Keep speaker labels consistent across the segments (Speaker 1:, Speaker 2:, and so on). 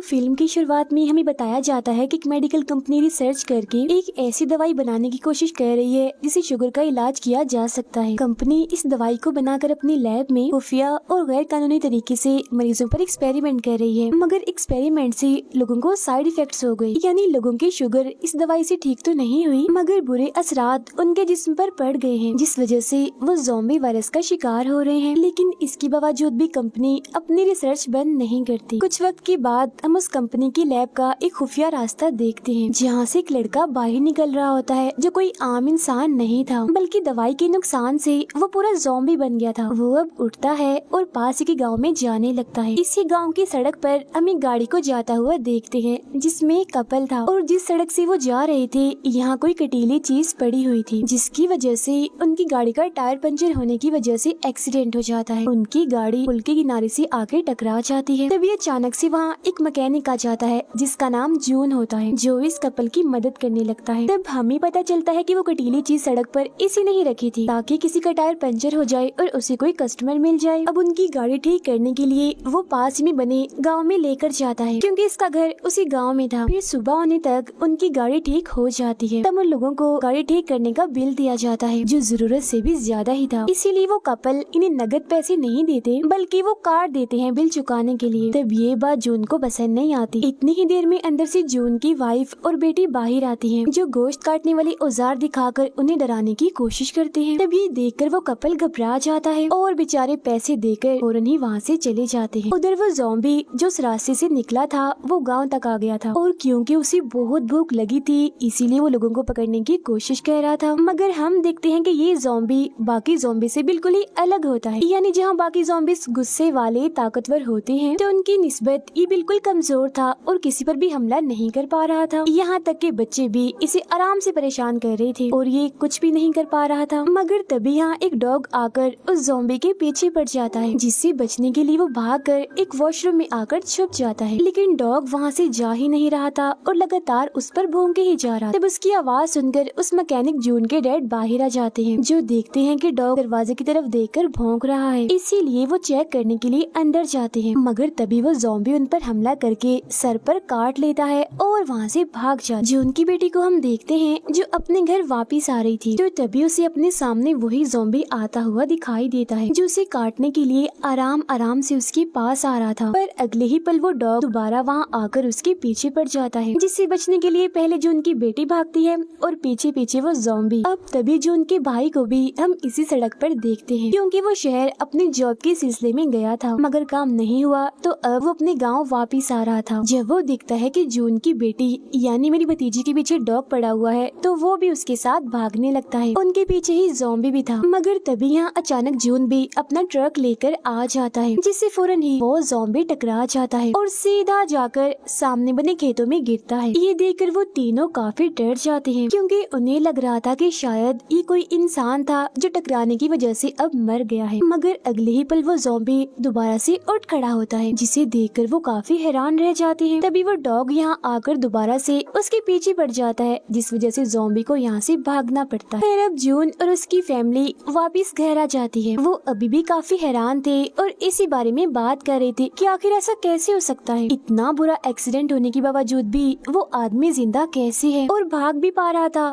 Speaker 1: Film की शुरुआत में हमें बताया जाता है कि एक मेडिकल कंपनी रिसर्च करके एक ऐसी दवाई बनाने की कोशिश कर रही है जिसे शुगर का इलाज किया जा सकता है। कंपनी इस दवाई को बनाकर अपनी लैब में खुफिया और गैर कानूनी तरीके से मरीजों पर एक्सपेरिमेंट कर रही है, मगर एक्सपेरिमेंट से लोगों को साइड इफेक्ट्स हो गए, यानी लोगों की शुगर इस दवाई से ठीक तो नहीं हुई मगर बुरे असरात उनके जिस्म पर पड़ गए हैं, जिस वजह से वो ज़ॉम्बी वायरस का शिकार हो रहे हैं। लेकिन इसके बावजूद भी कंपनी अपनी रिसर्च बंद नहीं करती। कुछ वक्त के बाद हम उस कंपनी की लैब का एक खुफिया रास्ता देखते हैं जहाँ से एक लड़का बाहर निकल रहा होता है जो कोई आम इंसान नहीं था, बल्कि दवाई के नुकसान से वो पूरा ज़ॉम्बी बन गया था। वो अब उठता है और पास के गांव में जाने लगता है। इसी गांव की सड़क पर हम एक गाड़ी को जाता हुआ देखते हैं जिसमें एक कपल था और जिस सड़क से वो जा रहे थे यहाँ कोई कटीली चीज पड़ी हुई थी, जिसकी वजह से उनकी गाड़ी का टायर पंचर होने की वजह से एक्सीडेंट हो जाता है। उनकी गाड़ी पुल के किनारे से आके टकरा जाती है। तभी अचानक से वहाँ एक मैकेनिक आ जाता है जिसका नाम जून होता है, जो इस कपल की मदद करने लगता है। तब हमें पता चलता है कि वो कटीली चीज सड़क पर इसी नहीं रखी थी ताकि किसी का टायर पंचर हो जाए और उसे कोई कस्टमर मिल जाए। अब उनकी गाड़ी ठीक करने के लिए वो पास में बने गाँव में लेकर जाता है क्योंकि इसका घर उसी गाँव में था। फिर सुबह होने तक उनकी गाड़ी ठीक हो जाती है। तब उन लोगों को गाड़ी ठीक करने का बिल दिया जाता है जो जरूरत से भी ज्यादा ही था, इसीलिए वो कपल इन्हें नगद पैसे नहीं देते बल्कि वो कार्ड देते हैं बिल चुकाने के लिए। तब ये बात जून को पसंद नहीं आती। इतनी ही देर में अंदर से जून की वाइफ और बेटी बाहर आती हैं, जो गोश्त काटने वाले औजार दिखाकर उन्हें डराने की कोशिश करते हैं। तब ये देखकर वो कपल घबरा जाता है और बेचारे पैसे देकर फौरन ही वहाँ से चले जाते हैं। उधर वो ज़ॉम्बी जो उस रास्ते से निकला था वो गाँव तक आ गया था और क्योंकि उसे बहुत भूख लगी थी इसीलिए वो लोगों को पकड़ने की कोशिश कर रहा था। मगर हम देखते हैं कि ये ज़ॉम्बी बाकी ज़ॉम्बी से बिल्कुल ही अलग होता है, यानी जहाँ बाकी ज़ॉम्बीज गुस्से वाले ताकतवर होते हैं तो उनकी निस्बत ये बिल्कुल कमजोर था और किसी पर भी हमला नहीं कर पा रहा था। यहाँ तक के बच्चे भी इसे आराम से परेशान कर रहे थे और ये कुछ भी नहीं कर पा रहा था। मगर तभी यहाँ एक डॉग आकर उस ज़ॉम्बी के पीछे पड़ जाता है, जिससे बचने के लिए वो भागकर एक वॉशरूम में आकर छुप जाता है। लेकिन डॉग वहाँ से जा ही नहीं रहा था और लगातार उस पर भौंके ही जा रहा। तब उसकी आवाज सुनकर उस मैकेनिक जून के डैड बाहर आ जाते हैं, जो देखते हैं कि डॉग दरवाजे की तरफ देखकर भौंक रहा है, इसीलिए वो चेक करने के लिए अंदर जाते हैं। मगर तभी वो ज़ॉम्बी उन पर हमला करके सर पर काट लेता है और वहाँ से भाग जाता है। जून की बेटी को हम देखते हैं जो अपने घर वापिस आ रही थी, तो तभी उसे अपने सामने वही ज़ॉम्बी आता हुआ दिखाई देता है जो उसे काटने के लिए आराम आराम से उसके पास आ रहा था। पर अगले ही पल वो डॉग दोबारा वहाँ आकर उसके पीछे पड़ जाता है, जिससे बचने के लिए पहले जून की बेटी भागती है और पीछे पीछे वो ज़ॉम्बी। अब तभी जून के भाई को भी हम इसी सड़क पर देखते हैं क्योंकि वो शहर अपने जॉब के सिलसिले में गया था मगर काम नहीं हुआ, तो अब वो अपने गांव वापस आ रहा था। जब वो देखता है कि जून की बेटी यानी मेरी भतीजी के पीछे डॉग पड़ा हुआ है तो वो भी उसके साथ भागने लगता है। उनके पीछे ही ज़ॉम्बी भी था। मगर तभी यहाँ अचानक जून भी अपना ट्रक लेकर आ जाता है, जिससे फौरन ही वो ज़ॉम्बी टकरा जाता है और सीधा जाकर सामने बने खेतों में गिरता है। ये देखकर वो तीनों काफी डर जाते हैं क्योंकि उन्हें लग रहा था कि शायद ये कोई इंसान था जो टकराने की वजह से अब मर गया है। मगर अगले ही पल वो ज़ॉम्बी दोबारा से उठ खड़ा होता है, जिसे देखकर वो काफी हैरान रह जाते हैं। तभी वो डॉग यहाँ आकर दोबारा से उसके पीछे पड़ जाता है, जिस वजह से ज़ॉम्बी को यहाँ से भागना पड़ता है। फिर अब जून और उसकी फैमिली वापस घर आ जाती है। वो अभी भी काफी हैरान थे और इसी बारे में बात कर रहे थे कि आखिर ऐसा कैसे हो सकता है, इतना बुरा एक्सीडेंट होने के बावजूद भी वो आदमी जिंदा कैसे है और भाग भी पा रहा था,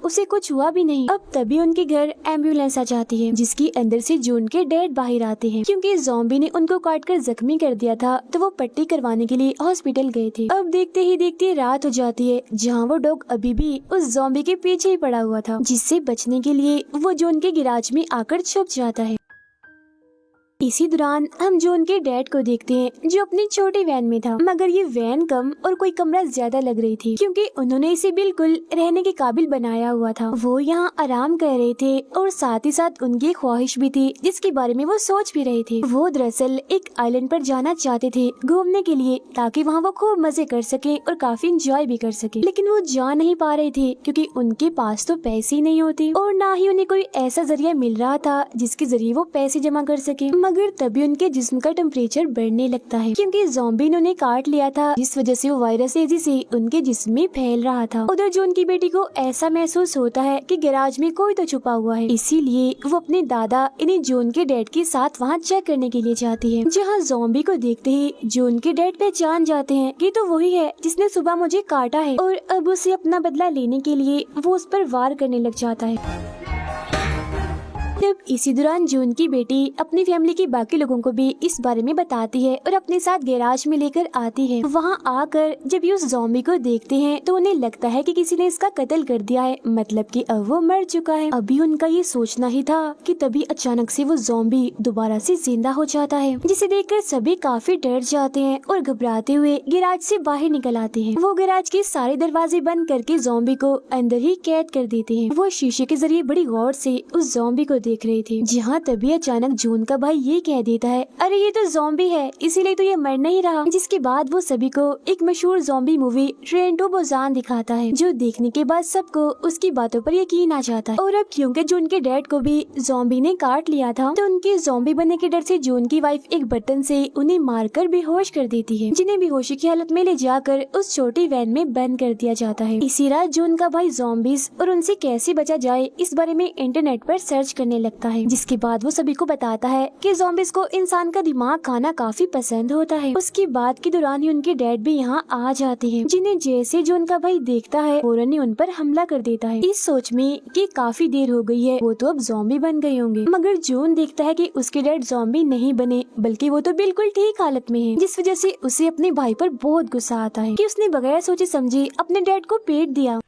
Speaker 1: उसे कुछ हुआ भी नहीं। अब तभी उनके घर एम्बुलेंस आ जाती है, जिसकी अंदर से जून के डैड बाहर आते हैं क्योंकि ज़ॉम्बी ने उनको काटकर जख्मी कर दिया था, तो वो पट्टी करवाने के लिए हॉस्पिटल गए थे। अब देखते ही देखते रात हो जाती है, जहाँ वो डॉग अभी भी उस ज़ॉम्बी के पीछे ही पड़ा हुआ था, जिससे बचने के लिए वो जून के गिराज में आकर छुप जाता है। इसी दौरान हम जून के डैड को देखते हैं जो अपनी छोटी वैन में था, मगर ये वैन कम और कोई कमरा ज्यादा लग रही थी क्योंकि उन्होंने इसे बिल्कुल रहने के काबिल बनाया हुआ था। वो यहाँ आराम कर रहे थे और साथ ही साथ उनकी ख्वाहिश भी थी जिसके बारे में वो सोच भी रहे थे। वो दरअसल एक आइलैंड पर जाना चाहते थे घूमने के लिए ताकि वहाँ वो खूब मजे कर सके और काफी इंजॉय भी कर सके, लेकिन वो जा नहीं पा रहे थे क्योंकि उनके पास तो पैसे ही नहीं होते और ना ही उन्हें कोई ऐसा जरिया मिल रहा था जिसके जरिए वो पैसे जमा कर सके। मगर तभी उनके जिस्म का टेम्परेचर बढ़ने लगता है क्योंकि ज़ॉम्बी ने उन्हें काट लिया था, जिस वजह से वो वायरस तेजी से उनके जिस्म में फैल रहा था। उधर जून की बेटी को ऐसा महसूस होता है कि गैराज में कोई तो छुपा हुआ है, इसीलिए वो अपने दादा यानी जून के डैड के साथ वहाँ चेक करने के लिए जाती है, जहाँ ज़ॉम्बी को देखते ही जून के डैड पहचान जाते हैं कि तो वही है जिसने सुबह मुझे काटा है, और अब उसे अपना बदला लेने के लिए वो उस पर वार करने लग जाता है। तब इसी दौरान जून की बेटी अपनी फैमिली के बाकी लोगों को भी इस बारे में बताती है और अपने साथ गैराज में लेकर आती है। वहाँ आकर जब ये उस ज़ॉम्बी को देखते हैं तो उन्हें लगता है कि किसी ने इसका कत्ल कर दिया है, मतलब कि अब वो मर चुका है। अभी उनका ये सोचना ही था कि तभी अचानक से वो ज़ॉम्बी दोबारा से जिंदा हो जाता है, जिसे देखकर सभी काफी डर जाते हैं और घबराते हुए गैराज से बाहर निकल आते हैं। वो गैराज के सारे दरवाजे बंद करके ज़ॉम्बी को अंदर ही कैद कर देते हैं। वो शीशे के जरिए बड़ी गौर से उस ज़ॉम्बी को देख रहे थे, जहाँ तभी अचानक जून का भाई ये कह देता है, अरे ये तो ज़ॉम्बी है, इसीलिए तो ये मर नहीं रहा। जिसके बाद वो सभी को एक मशहूर zombie movie Train to Busan दिखाता है, जो देखने के बाद सबको उसकी बातों पर यकीन आ जाता है। और अब क्योंकि जून के डैड को भी ज़ॉम्बी ने काट लिया था, तो उनके ज़ॉम्बी बनने के डर से जून की वाइफ एक बर्तन से उन्हें मारकर बेहोश कर देती है, जिन्हें बेहोशी की हालत में ले जाकर उस छोटी वैन में बंद कर दिया जाता है। इसी रात जून का भाई ज़ॉम्बीज और उनसे कैसे बचा जाए इस बारे में इंटरनेट पर सर्च करने लगता है, जिसके बाद वो सभी को बताता है कि ज़ॉम्बीज को इंसान का दिमाग खाना काफी पसंद होता है। उसकी बात के दौरान ही उनके डैड भी यहाँ आ जाते हैं, जिन्हें जैसे जून का भाई देखता है फौरन ही उन पर हमला कर देता है, इस सोच में कि काफी देर हो गई है, वो तो अब ज़ॉम्बी बन गए होंगे। मगर जून देखता है कि उसके डैड ज़ॉम्बी नहीं बने, बल्कि वो तो बिल्कुल ठीक हालत में है, जिस वजह से उसे अपने भाई पर बहुत गुस्सा आता है कि उसने बगैर सोचे समझे अपने डैड को पीट दिया।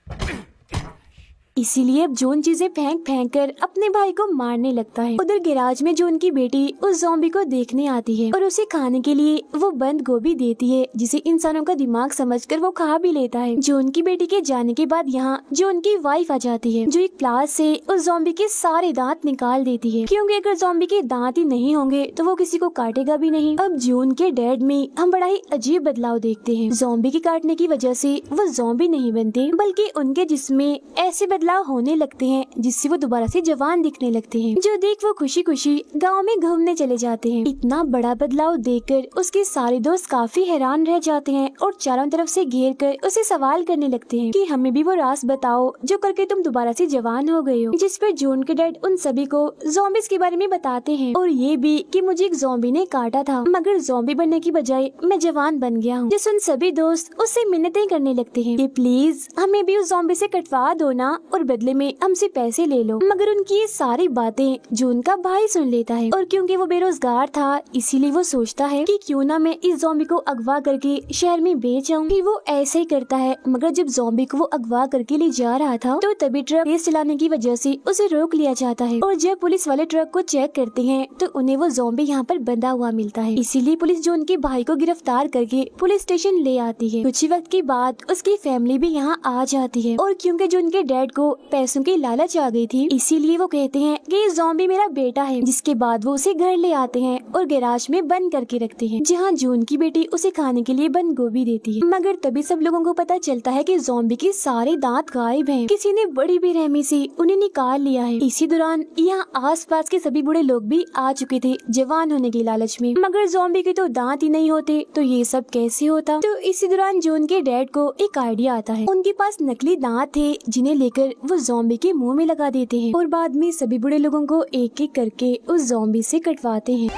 Speaker 1: इसीलिए अब जून चीजें फेंक फेंक कर अपने भाई को मारने लगता है। उधर गैराज में जून की बेटी उस ज़ॉम्बी को देखने आती है और उसे खाने के लिए वो बंद गोभी देती है, जिसे इंसानों का दिमाग समझकर वो खा भी लेता है। जून की बेटी के जाने के बाद यहाँ जून की वाइफ आ जाती है, जो एक प्लास से उस ज़ॉम्बी के सारे दांत निकाल देती है, क्योंकि अगर ज़ॉम्बी के दांत ही नहीं होंगे तो वो किसी को काटेगा भी नहीं। अब जून के डैड में हम बड़ा ही अजीब बदलाव देखते हैं। ज़ॉम्बी के काटने की वजह से वो ज़ॉम्बी नहीं बनते, बल्कि उनके जिस्म में ऐसे बदलाव होने लगते हैं जिससे वो दोबारा से जवान दिखने लगते हैं, जो देख वो खुशी खुशी गांव में घूमने चले जाते हैं। इतना बड़ा बदलाव देखकर उसके सारे दोस्त काफी हैरान रह जाते हैं और चारों तरफ से घेर कर उसे सवाल करने लगते हैं कि हमें भी वो राज बताओ जो करके तुम दोबारा से जवान हो गए हो। जिस पर जून के डैड उन सभी को ज़ॉम्बीज के बारे में बताते हैं और ये भी कि मुझे एक ज़ॉम्बी ने काटा था, मगर ज़ॉम्बी बनने की बजाय मैं जवान बन गया हूँ। जिस उन सभी दोस्त उससे मिन्नतें करने लगते हैं कि प्लीज हमें भी उस ज़ॉम्बी से कटवा दो ना, और बदले में हमसे पैसे ले लो। मगर उनकी ये सारी बातें जून का भाई सुन लेता है, और क्योंकि वो बेरोजगार था इसीलिए वो सोचता है कि क्यों ना मैं इस ज़ॉम्बी को अगवा करके शहर में बेच आऊंगी। वो ऐसे ही करता है, मगर जब ज़ॉम्बी को वो अगवा करके ले जा रहा था तो तभी ट्रक तेज चलाने की वजह से उसे रोक लिया जाता है, और जब पुलिस वाले ट्रक को चेक करते हैं तो उन्हें वो ज़ॉम्बी यहाँ पर बंधा हुआ मिलता है। इसीलिए पुलिस जून के भाई को गिरफ्तार करके पुलिस स्टेशन ले आती है। कुछ ही वक्त के बाद उसकी फैमिली भी यहाँ आ जाती है, और क्योंकि जून के डैड को पैसों की लालच आ गई थी इसीलिए वो कहते हैं कि ये ज़ॉम्बी मेरा बेटा है। जिसके बाद वो उसे घर ले आते हैं और गैराज में बंद करके रखते हैं, जहाँ जून की बेटी उसे खाने के लिए बंद गोभी देती है। मगर तभी सब लोगों को पता चलता है कि ज़ॉम्बी के सारे दांत गायब हैं, किसी ने बड़ी बेरहमी से उन्हें निकाल लिया है। इसी दौरान यहाँ आसपास के सभी बूढ़े लोग भी आ चुके थे जवान होने की लालच में, मगर ज़ॉम्बी के तो दांत ही नहीं होते तो ये सब कैसे होता। तो इसी दौरान जून के डैड को एक आइडिया आता है। उनके पास नकली दांत थे जिन्हें लेकर वो ज़ॉम्बी के मुंह में लगा देते हैं और बाद में सभी बूढ़े लोगों को एक एक करके उस ज़ॉम्बी से कटवाते हैं,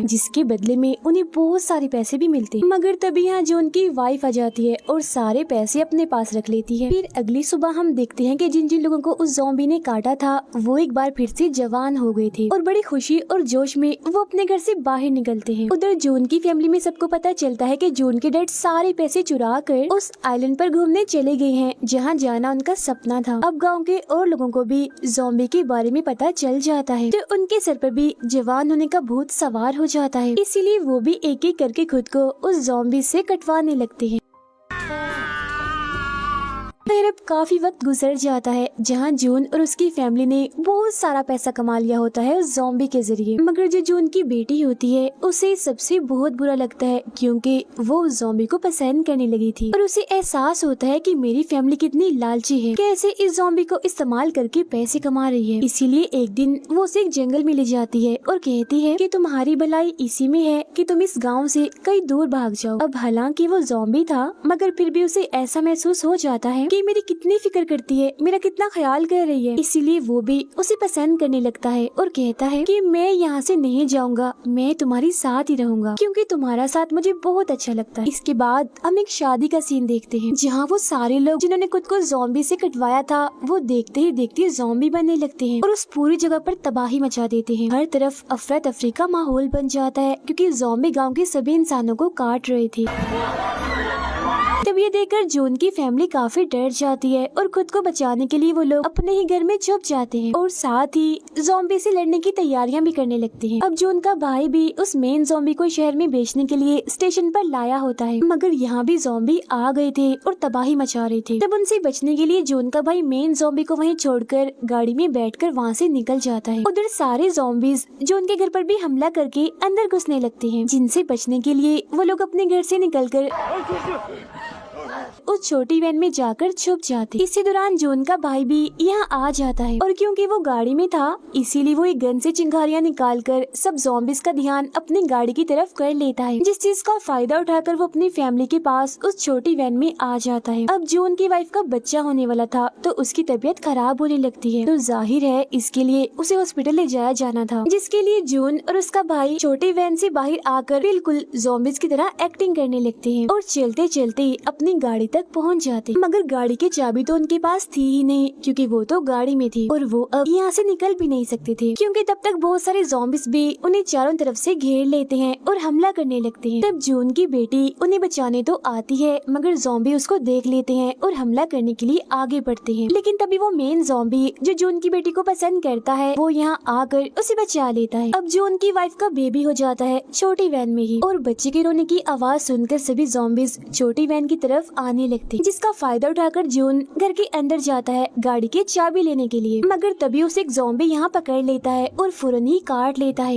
Speaker 1: जिसके बदले में उन्हें बहुत सारे पैसे भी मिलते हैं। मगर तभी यहाँ जून की वाइफ आ जाती है और सारे पैसे अपने पास रख लेती है। फिर अगली सुबह हम देखते हैं कि जिन जिन लोगों को उस ज़ॉम्बी ने काटा था वो एक बार फिर से जवान हो गए थे, और बड़ी खुशी और जोश में वो अपने घर से बाहर निकलते हैं। उधर जून की फैमिली में सबको पता चलता है कि जून के डैड सारे पैसे चुरा कर उस आइलैंड पर घूमने चले गए हैं जहाँ जाना उनका सपना था। अब गाँव के और लोगों को भी ज़ॉम्बी के बारे में पता चल जाता है, तो उनके सर पर भी जवान होने का भूत सवार हो जाता है। इसीलिए वो भी एक एक करके खुद को उस ज़ॉम्बी से कटवाने लगते हैं। फिर अब काफी वक्त गुजर जाता है जहाँ जून और उसकी फैमिली ने बहुत सारा पैसा कमा लिया होता है उस ज़ॉम्बी के जरिए। मगर जो जून की बेटी होती है उसे सबसे बहुत बुरा लगता है क्योंकि वो उस ज़ॉम्बी को पसंद करने लगी थी और उसे एहसास होता है कि मेरी फैमिली कितनी लालची है, कैसे इस ज़ॉम्बी को इस्तेमाल करके पैसे कमा रही है। इसीलिए एक दिन वो उसे एक जंगल में ले जाती है और कहती है कि तुम्हारी भलाई इसी में है कि तुम इस गाँव से कहीं दूर भाग जाओ। अब हालांकि वो ज़ॉम्बी था मगर फिर भी उसे ऐसा महसूस हो जाता है कि मेरी कितनी फिक्र करती है, मेरा कितना ख्याल कर रही है। इसीलिए वो भी उसे पसंद करने लगता है और कहता है कि मैं यहाँ से नहीं जाऊंगा, मैं तुम्हारी साथ ही रहूंगा क्योंकि तुम्हारा साथ मुझे बहुत अच्छा लगता है। इसके बाद हम एक शादी का सीन देखते हैं जहाँ वो सारे लोग जिन्होंने खुद को ज़ॉम्बी से कटवाया था वो देखते ही देखते ज़ॉम्बी बनने लगते हैं और उस पूरी जगह पर तबाही मचा देते हैं। हर तरफ अफरा तफरी का माहौल बन जाता है क्योंकि ज़ॉम्बी गाँव के सभी इंसानों को काट रहे थे। तब ये देखकर जून की फैमिली काफी डर जाती है और खुद को बचाने के लिए वो लोग अपने ही घर में छुप जाते हैं और साथ ही ज़ॉम्बी से लड़ने की तैयारियां भी करने लगते हैं। अब जून का भाई भी उस मेन ज़ॉम्बी को शहर में बेचने के लिए स्टेशन पर लाया होता है मगर यहाँ भी ज़ॉम्बी आ गए थे और तबाही मचा रहे थे। तब उनसे बचने के लिए जून का भाई मेन ज़ॉम्बी को वहीं छोड़कर गाड़ी में बैठकर वहाँ से निकल जाता है। उधर सारे ज़ॉम्बीज जून के घर पर भी हमला करके अंदर घुसने लगते हैं जिनसे बचने के लिए वो लोग अपने घर से निकलकर उस छोटी वैन में जाकर छुप जाते। इसी दौरान जून का भाई भी यहाँ आ जाता है और क्योंकि वो गाड़ी में था इसीलिए वो एक गन से चिंगारियां निकालकर सब ज़ॉम्बीज का ध्यान अपनी गाड़ी की तरफ कर लेता है, जिस चीज का फायदा उठाकर वो अपनी फैमिली के पास उस छोटी वैन में आ जाता है। अब जून की वाइफ का बच्चा होने वाला था तो उसकी तबीयत खराब होने लगती है तो जाहिर है इसके लिए उसे हॉस्पिटल ले जाया जाना था, जिसके लिए जून और उसका भाई छोटी वैन से बाहर आकर बिल्कुल ज़ॉम्बीज की तरह एक्टिंग करने लगते हैं और चलते चलते अपनी गाड़ी तक पहुंच जाते। मगर गाड़ी की चाबी तो उनके पास थी ही नहीं क्योंकि वो तो गाड़ी में थी और वो अब यहाँ से निकल भी नहीं सकते थे क्योंकि तब तक बहुत सारे ज़ॉम्बीज भी उन्हें चारों तरफ से घेर लेते हैं और हमला करने लगते हैं। तब जून की बेटी उन्हें बचाने तो आती है मगर ज़ॉम्बी उसको देख लेते हैं और हमला करने के लिए आगे बढ़ते हैं। लेकिन तभी वो मेन ज़ॉम्बी जो जून की बेटी को पसंद करता है वो यहाँ आकर उसे बचा लेता है। अब जून की वाइफ का बेबी हो जाता है छोटी वैन में ही और बच्चे के रोने की आवाज सुनकर सभी ज़ॉम्बीज छोटी वैन की तरफ आने लगते हैं, जिसका फायदा उठाकर जून घर के अंदर जाता है गाड़ी की चाबी लेने के लिए। मगर तभी उसे एक ज़ॉम्बी यहाँ पकड़ लेता है और फौरन ही काट लेता है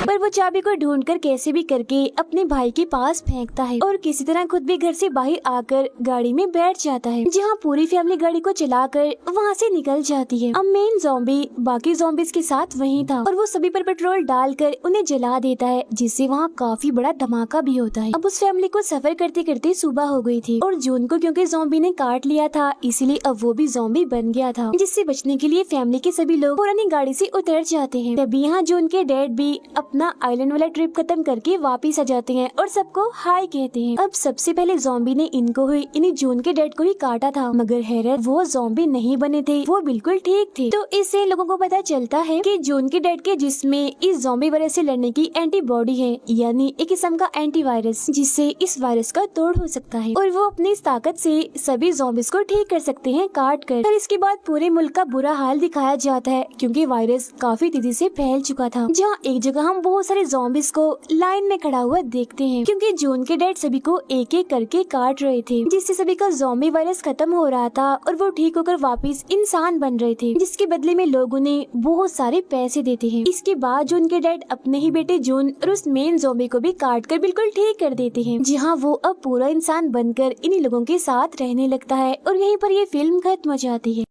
Speaker 1: पर वो चाबी को ढूंढकर कैसे भी करके अपने भाई के पास फेंकता है और किसी तरह खुद भी घर से बाहर आकर गाड़ी में बैठ जाता है जहाँ पूरी फैमिली गाड़ी को चलाकर वहाँ से निकल जाती है। अब मेन ज़ॉम्बी बाकी ज़ॉम्बीज के साथ वहीं था और वो सभी पर पेट्रोल डालकर उन्हें जला देता है जिससे वहाँ काफी बड़ा धमाका भी होता है। अब उस फैमिली को सफर करते करते सुबह हो गई थी और जून को क्योंकि ज़ॉम्बी ने काट लिया था इसलिए अब वो भी ज़ॉम्बी बन गया था, जिससे बचने के लिए फैमिली के सभी लोग पुरानी गाड़ी से उतर जाते हैं। तभी यहाँ जून के डैड भी अपना आइलैंड वाला ट्रिप खत्म करके वापिस आ जाते हैं और सबको हाय कहते हैं। अब सबसे पहले ज़ॉम्बी ने इन्हीं जून के डैड को ही काटा था मगर हैरत वो ज़ॉम्बी नहीं बने थे, वो बिल्कुल ठीक थे। तो इससे लोगों को पता चलता है कि जून के डैड के जिस्म में इस ज़ॉम्बी वायरस से लड़ने की एंटीबॉडी है, यानी एक किस्म का एंटीवायरस जिससे इस वायरस का तोड़ हो सकता है और वो अपनी इस ताकत से सभी ज़ॉम्बीज को ठीक कर सकते हैं काट कर। और इसके बाद पूरे मुल्क का बुरा हाल दिखाया जाता है क्योंकि वायरस काफी तेजी से फैल चुका था, जहाँ एक जगह हम बहुत सारे ज़ॉम्बीज को लाइन में खड़ा हुआ देखते हैं क्योंकि जून के डैड सभी को एक एक करके काट रहे थे, जिससे सभी का ज़ॉम्बी वायरस खत्म हो रहा था और वो ठीक होकर वापस इंसान बन रहे थे, जिसके बदले में लोग उन्हें बहुत सारे पैसे देते हैं। इसके बाद जून के डैड अपने ही बेटे जून और उस मेन ज़ॉम्बी को भी काट कर बिल्कुल ठीक कर देते हैं, जहाँ वो अब पूरा इंसान बनकर इन्हीं लोगों के साथ रहने लगता है और यहीं पर ये फिल्म खत्म हो जाती है।